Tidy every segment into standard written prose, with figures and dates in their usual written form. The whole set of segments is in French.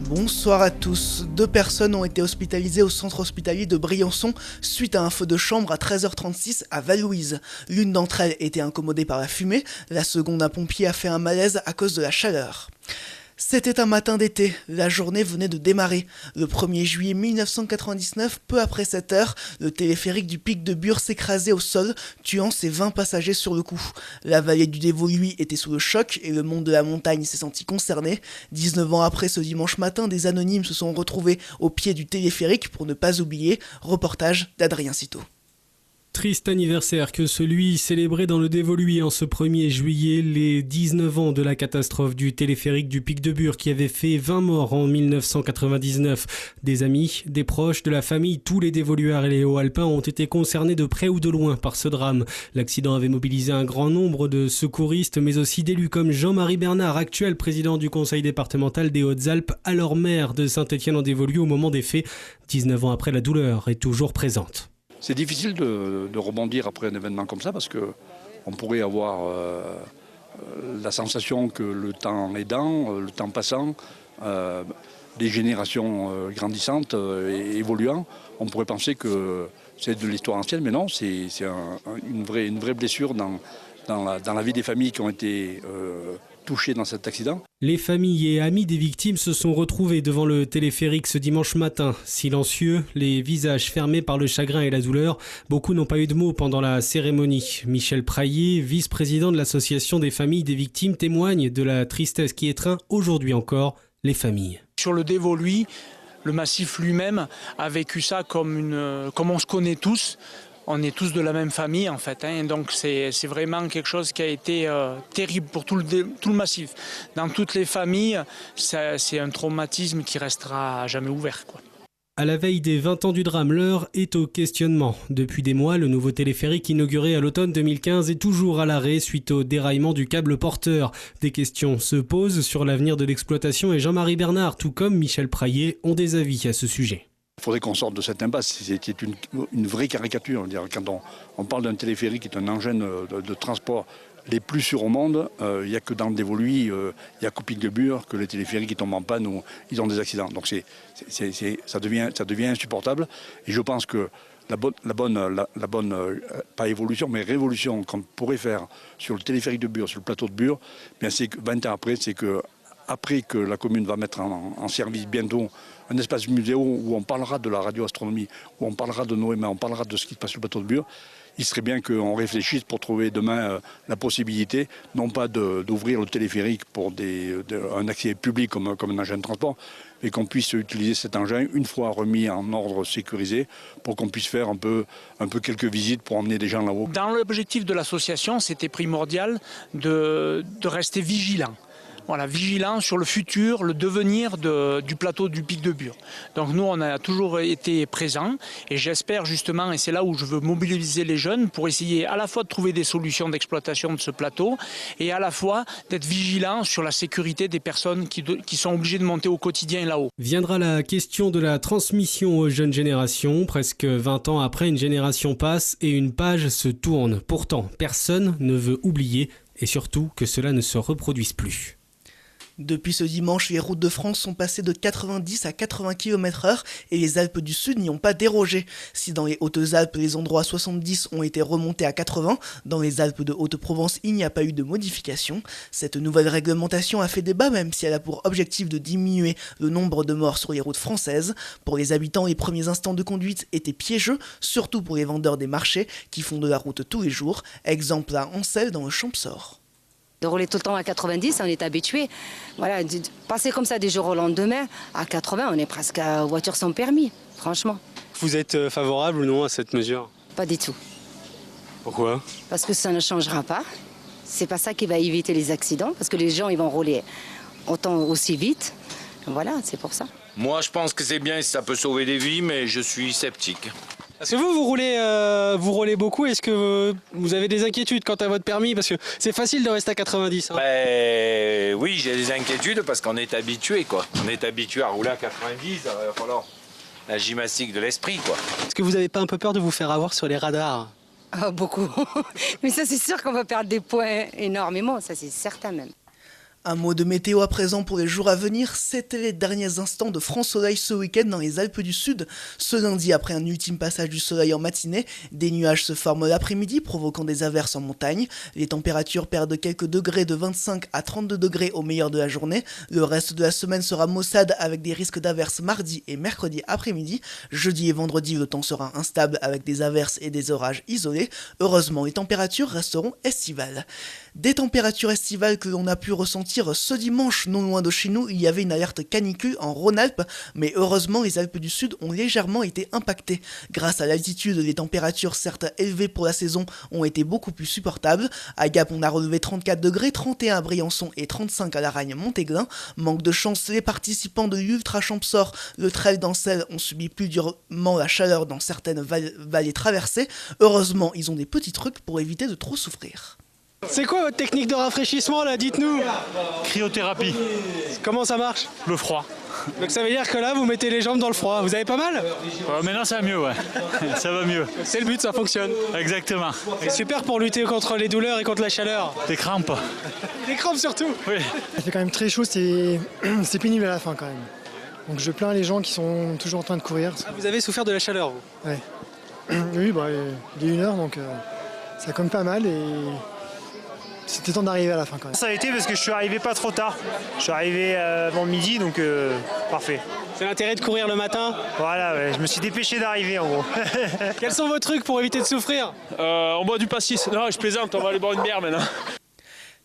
Bonsoir à tous. 2 personnes ont été hospitalisées au centre hospitalier de Briançon suite à un feu de chambre à 13h36 à Val-Louise. L'une d'entre elles était incommodée par la fumée, la seconde un pompier a fait un malaise à cause de la chaleur. C'était un matin d'été, la journée venait de démarrer. Le 1er juillet 1999, peu après 7 heures, le téléphérique du Pic de Bure s'écrasait au sol, tuant ses 20 passagers sur le coup. La vallée du Dévoluy était sous le choc et le monde de la montagne s'est senti concerné. 19 ans après ce dimanche matin, des anonymes se sont retrouvés au pied du téléphérique pour ne pas oublier. Reportage d'Adrien Citeau. Triste anniversaire que celui célébré dans le Dévoluy en ce 1er juillet, les 19 ans de la catastrophe du téléphérique du Pic de Bure qui avait fait 20 morts en 1999. Des amis, des proches, de la famille, tous les Dévoluards et les Hauts-Alpins ont été concernés de près ou de loin par ce drame. L'accident avait mobilisé un grand nombre de secouristes mais aussi d'élus comme Jean-Marie Bernard, actuel président du conseil départemental des Hautes-Alpes, alors maire de Saint-Étienne-en-Dévoluy au moment des faits. 19 ans après, la douleur est toujours présente. C'est difficile de rebondir après un événement comme ça parce qu'on pourrait avoir la sensation que le temps aidant, le temps passant, les générations grandissantes et évoluant, on pourrait penser que c'est de l'histoire ancienne, mais non, c'est une vraie blessure dans la vie des familles qui ont été touchées dans cet accident. Les familles et amis des victimes se sont retrouvés devant le téléphérique ce dimanche matin. Silencieux, les visages fermés par le chagrin et la douleur. Beaucoup n'ont pas eu de mots pendant la cérémonie. Michel Praillet, vice-président de l'association des familles des victimes, témoigne de la tristesse qui étreint aujourd'hui encore les familles. Sur le Dévoluy, le massif lui-même a vécu ça comme on se connaît tous. On est tous de la même famille en fait, donc c'est vraiment quelque chose qui a été terrible pour tout le massif. Dans toutes les familles, c'est un traumatisme qui restera jamais ouvert, quoi. À la veille des 20 ans du drame, l'heure est au questionnement. Depuis des mois, le nouveau téléphérique inauguré à l'automne 2015 est toujours à l'arrêt suite au déraillement du câble porteur. Des questions se posent sur l'avenir de l'exploitation et Jean-Marie Bernard, tout comme Michel Praillet, ont des avis à ce sujet. Il faudrait qu'on sorte de cette impasse. C'était une vraie caricature. Quand on parle d'un téléphérique qui est un engin de transport les plus sûrs au monde, il n'y a que dans le Dévoluy, il n'y a qu'au Pic de Bure que les téléphériques tombent en panne ou ils ont des accidents. Donc ça devient insupportable. Et je pense que la bonne pas évolution, mais révolution qu'on pourrait faire sur le téléphérique de Bure, sur le plateau de Bure, bien c'est que 20 ans après, c'est que après que la commune va mettre en service bientôt un espace musée où on parlera de la radioastronomie, où on parlera de Noémie, on parlera de ce qui se passe sur le plateau de Bure, il serait bien qu'on réfléchisse pour trouver demain la possibilité, non pas d'ouvrir le téléphérique pour un accès public comme un engin de transport, mais qu'on puisse utiliser cet engin une fois remis en ordre sécurisé pour qu'on puisse faire un peu quelques visites pour emmener des gens là-haut. Dans l'objectif de l'association, c'était primordial de rester vigilant. Voilà, vigilant sur le futur, le devenir du plateau du Pic de Bure. Donc nous, on a toujours été présents et j'espère justement, et c'est là où je veux mobiliser les jeunes pour essayer à la fois de trouver des solutions d'exploitation de ce plateau et à la fois d'être vigilant sur la sécurité des personnes qui sont obligées de monter au quotidien là-haut. Viendra la question de la transmission aux jeunes générations. Presque 20 ans après, une génération passe et une page se tourne. Pourtant, personne ne veut oublier et surtout que cela ne se reproduise plus. Depuis ce dimanche, les routes de France sont passées de 90 à 80 km/h et les Alpes du Sud n'y ont pas dérogé. Si dans les Hautes-Alpes, les endroits 70 ont été remontés à 80, dans les Alpes de Haute-Provence, il n'y a pas eu de modification. Cette nouvelle réglementation a fait débat même si elle a pour objectif de diminuer le nombre de morts sur les routes françaises. Pour les habitants, les premiers instants de conduite étaient piégeux, surtout pour les vendeurs des marchés qui font de la route tous les jours. Exemple à Ancel dans le Champsaur. De rouler tout le temps à 90, on est habitué. Voilà, de passer comme ça des jours au lendemain, à 80, on est presque à voiture sans permis, franchement. Vous êtes favorable ou non à cette mesure? Pas du tout. Pourquoi? Parce que ça ne changera pas. C'est pas ça qui va éviter les accidents, parce que les gens ils vont rouler autant aussi vite. Voilà, c'est pour ça. Moi, je pense que c'est bien et ça peut sauver des vies, mais je suis sceptique. Est-ce que vous roulez beaucoup? Est-ce que vous avez des inquiétudes quant à votre permis? Parce que c'est facile de rester à 90. Oui, j'ai des inquiétudes parce qu'on est habitué, quoi. On est habitué à rouler à 90, alors il va falloir la gymnastique de l'esprit, quoi. Est-ce que vous n'avez pas un peu peur de vous faire avoir sur les radars? Ah, beaucoup. Mais ça, c'est sûr qu'on va perdre des points énormément, ça c'est certain même. Un mot de météo à présent pour les jours à venir, c'était les derniers instants de franc soleil ce week-end dans les Alpes du Sud. Ce lundi, après un ultime passage du soleil en matinée, des nuages se forment l'après-midi, provoquant des averses en montagne. Les températures perdent quelques degrés de 25 à 32 degrés au meilleur de la journée. Le reste de la semaine sera maussade avec des risques d'averses mardi et mercredi après-midi. Jeudi et vendredi, le temps sera instable avec des averses et des orages isolés. Heureusement, les températures resteront estivales. Des températures estivales que l'on a pu ressentir ce dimanche, non loin de chez nous, il y avait une alerte canicule en Rhône-Alpes, mais heureusement les Alpes du Sud ont légèrement été impactées. Grâce à l'altitude, les températures certes élevées pour la saison ont été beaucoup plus supportables. À Gap, on a relevé 34 degrés, 31 à Briançon et 35 à Laragne-Montéglin. Manque de chance, les participants de l'Ultra Champsor, le Trail d'Ancel, ont subi plus durement la chaleur dans certaines vallées traversées. Heureusement, ils ont des petits trucs pour éviter de trop souffrir. C'est quoi votre technique de rafraîchissement là, dites-nous? Cryothérapie. Comment ça marche? Le froid. Donc ça veut dire que là vous mettez les jambes dans le froid, vous avez pas mal? Maintenant ça va mieux, ouais. Ça va mieux. C'est le but, ça fonctionne. Exactement. Et super pour lutter contre les douleurs et contre la chaleur. Des crampes. Des crampes surtout. Oui. Il fait quand même très chaud, c'est pénible à la fin quand même. Donc je plains les gens qui sont toujours en train de courir. Ah, vous avez souffert de la chaleur vous? Ouais. Oui, bah, il est 1h donc ça compte pas mal et c'était temps d'arriver à la fin quand même. Ça a été parce que je suis arrivé pas trop tard. Je suis arrivé avant midi donc parfait. C'est l'intérêt de courir le matin? Voilà, ouais, je me suis dépêché d'arriver en gros. Quels sont vos trucs pour éviter de souffrir? On boit du pastis. Non, je plaisante, on va aller boire une bière maintenant.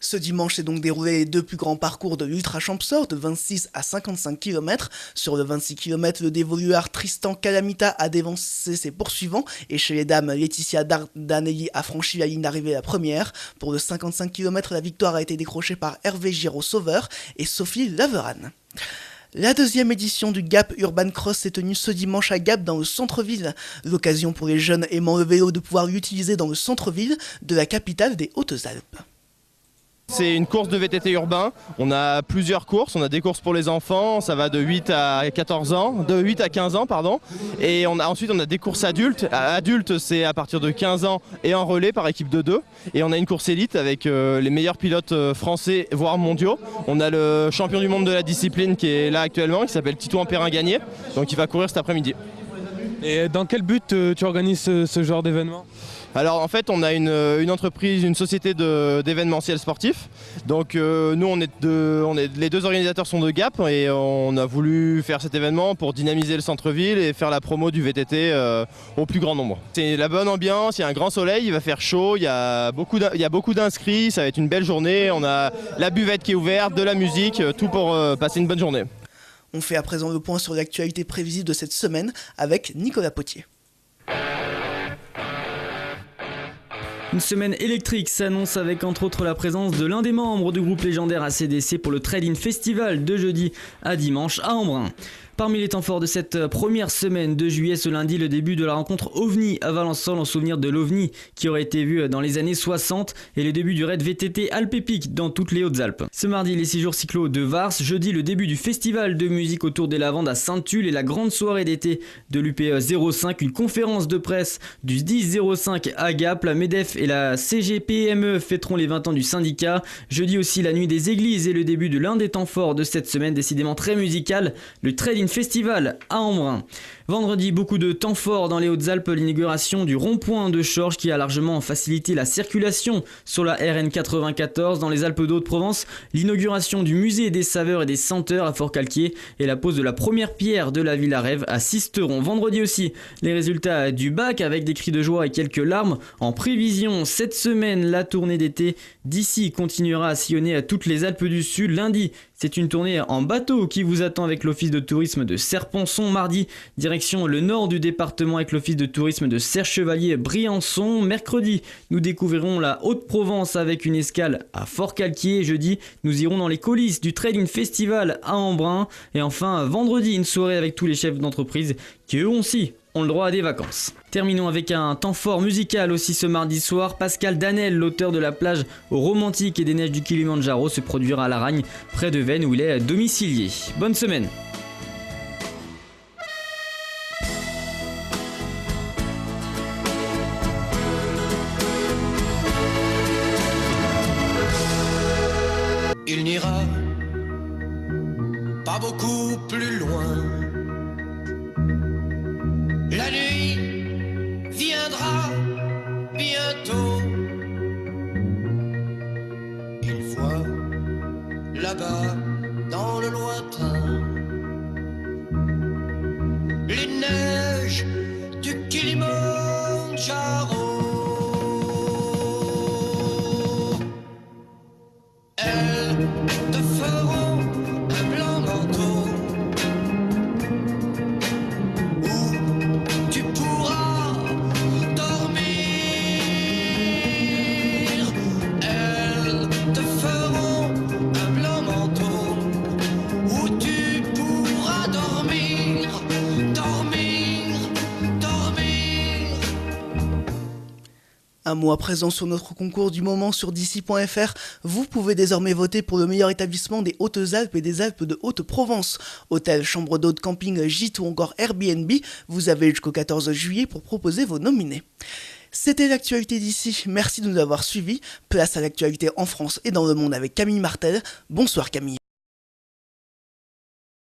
Ce dimanche s'est donc déroulé les deux plus grands parcours de l'Ultra Champsor de 26 à 55 km. Sur le 26 km, le dévoluard Tristan Calamita a dévancé ses poursuivants et chez les dames, Laetitia Danelli a franchi la ligne d'arrivée la première. Pour le 55 km, la victoire a été décrochée par Hervé Giraud-Sauveur et Sophie Laveran. La deuxième édition du Gap Urban Cross s'est tenue ce dimanche à Gap dans le centre-ville. L'occasion pour les jeunes aimant le vélo de pouvoir l'utiliser dans le centre-ville de la capitale des Hautes-Alpes. C'est une course de VTT urbain, on a plusieurs courses, on a des courses pour les enfants, ça va de 8 à 14 ans, de 8 à 15 ans pardon, et ensuite on a des courses adultes, adultes c'est à partir de 15 ans et en relais par équipe de 2, et on a une course élite avec les meilleurs pilotes français voire mondiaux. On a le champion du monde de la discipline qui est là actuellement, qui s'appelle Titouan Perrin-Gagné, donc il va courir cet après-midi. Et dans quel but tu organises ce genre d'événement ? Alors en fait on a une entreprise, une société d'événementiel sportif. Donc nous les deux organisateurs sont de Gap et on a voulu faire cet événement pour dynamiser le centre-ville et faire la promo du VTT au plus grand nombre. C'est la bonne ambiance, il y a un grand soleil, il va faire chaud, il y a beaucoup d'inscrits, ça va être une belle journée. On a la buvette qui est ouverte, de la musique, tout pour passer une bonne journée. On fait à présent le point sur l'actualité prévisible de cette semaine avec Nicolas Potier. Une semaine électrique s'annonce avec entre autres la présence de l'un des membres du groupe légendaire ACDC pour le Trade-in Festival de jeudi à dimanche à Embrun. Parmi les temps forts de cette première semaine de juillet, ce lundi, le début de la rencontre OVNI à Valençol en souvenir de l'OVNI qui aurait été vu dans les années 60 et le début du raid VTT Alpes-Épiques dans toutes les Hautes-Alpes. Ce mardi, les 6 jours cyclo de Vars, jeudi, le début du festival de musique autour des Lavandes à Sainte-Tulle et la grande soirée d'été de l'UPE 05, une conférence de presse du 10-05 à Gap, la MEDEF et la CGPME fêteront les 20 ans du syndicat. Jeudi aussi, la nuit des églises et le début de l'un des temps forts de cette semaine, décidément très musical, le Trade-in Festival à Embrun. Vendredi, beaucoup de temps forts dans les Hautes-Alpes, l'inauguration du rond-point de Chorges qui a largement facilité la circulation sur la RN 94 dans les Alpes d'Haute-Provence, l'inauguration du musée des saveurs et des senteurs à Fort-Calquier et la pose de la première pierre de la Villa Rêve à Sisteron. Vendredi aussi, les résultats du bac avec des cris de joie et quelques larmes. En prévision, cette semaine, la tournée d'été d'ici continuera à sillonner à toutes les Alpes du Sud. Lundi, c'est une tournée en bateau qui vous attend avec l'office de tourisme de Serponçon. Mardi, direction le nord du département avec l'office de tourisme de Serre-Chevalier-Briançon. Mercredi, nous découvrirons la Haute-Provence avec une escale à Fort-Calquier. Jeudi, nous irons dans les coulisses du Trading Festival à Embrun. Et enfin, vendredi, une soirée avec tous les chefs d'entreprise qui eux aussi ont le droit à des vacances. Terminons avec un temps fort musical aussi ce mardi soir. Pascal Danel, l'auteur de La plage aux romantiques et des neiges du Kilimandjaro, se produira à Laragne, près de Veynes où il est domicilié. Bonne semaine. Il n'ira là-bas, pas beaucoup plus loin. La nuit viendra bientôt. Il voit là-bas dans le lointain les neiges du Kilimandjaro. Elles te feront un blanc manteau où tu pourras dormir. Elles te feront un blanc manteau où tu pourras dormir, dormir, dormir. Un mot à présent sur notre concours du moment sur d'ici.fr. Vous pouvez désormais voter pour le meilleur établissement des Hautes-Alpes et des Alpes de Haute-Provence. Hôtel, chambre d'hôte, camping, gîte ou encore Airbnb. Vous avez jusqu'au 14 juillet pour proposer vos nominés. C'était l'actualité d'ici. Merci de nous avoir suivis. Place à l'actualité en France et dans le monde avec Camille Martel. Bonsoir Camille.